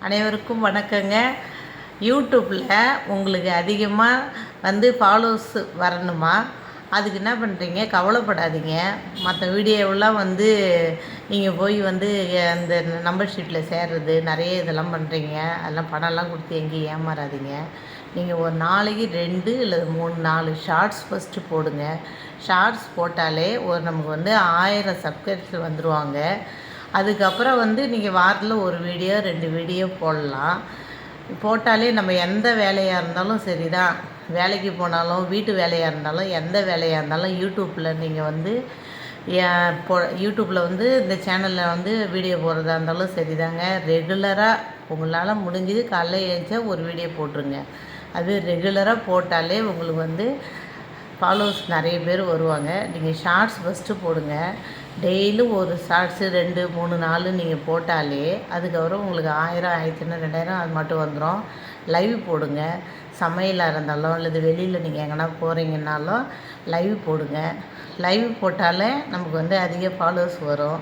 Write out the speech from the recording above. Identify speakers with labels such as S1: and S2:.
S1: அனைவருக்கும் வணக்கங்க. யூடியூப்பில் உங்களுக்கு அதிகமாக ஃபாலோவர்ஸ் வரணுமா? அதுக்கு என்ன பண்ணுறீங்க? கவலைப்படாதீங்க. மற்ற வீடியோவெல்லாம் நீங்கள் போய் அந்த நம்பர் ஷீட்டில் சேர்றது நிறைய இதெல்லாம் பண்ணுறீங்க. அதெல்லாம் பணம்லாம் கொடுத்து எங்கேயும் ஏமாறாதீங்க. நீங்கள் ஒரு நாளைக்கு 2 இல்லை 3 4 ஷார்ட்ஸ் ஃபஸ்ட்டு போடுங்க. ஷார்ட்ஸ் போட்டாலே நமக்கு 1000 சப்ஸ்கிரைபர்ஸ் வந்துடுவாங்க. அதுக்கப்புறம் நீங்கள் வாரத்தில் ஒரு வீடியோ 2 வீடியோ போடலாம். போட்டாலே நம்ம எந்த வேலையாக இருந்தாலும் சரி தான், வேலைக்கு போனாலும் வீட்டு வேலையாக இருந்தாலும் எந்த வேலையாக இருந்தாலும் யூடியூப்பில் நீங்கள் யூடியூப்பில் இந்த சேனலில் வீடியோ போடுறதா இருந்தாலும் சரி தாங்க. ரெகுலராக உங்களால் முடிஞ்சது காலைல எழுந்திரிச்சா ஒரு வீடியோ போட்டுருங்க. அது ரெகுலராக போட்டாலே உங்களுக்கு ஃபாலோவர்ஸ் நிறைய பேர் வருவாங்க. நீங்கள் ஷார்ட்ஸ் ஃபஸ்ட்டு போடுங்க. டெய்லியும் ஒரு ஷார்ட்ஸு 2 3 4 நீங்கள் போட்டாலே அதுக்கப்புறம் உங்களுக்கு 1000 1500 2000 அது மட்டும் வந்துடும். லைவ் போடுங்க. சமையலாக இருந்தாலும் அல்லது வெளியில் நீங்கள் எங்கன்னா போகிறீங்கன்னாலும் லைவ் போடுங்க. லைவ் போட்டாலே நமக்கு அதிக ஃபாலோவர்ஸ் வரும்.